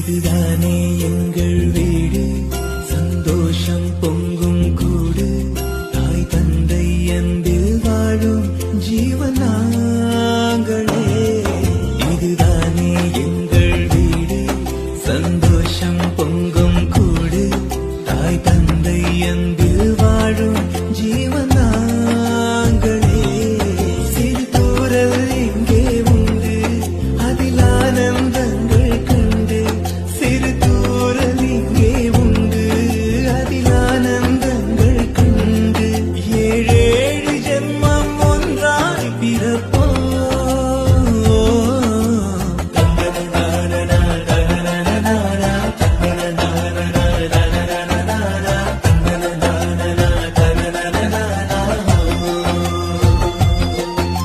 இதுதானே எங்கள் வீடு, சந்தோஷம் பொங்கும் கூடு, தாய் தந்தை அன்பில் வாழும் ஜீவனா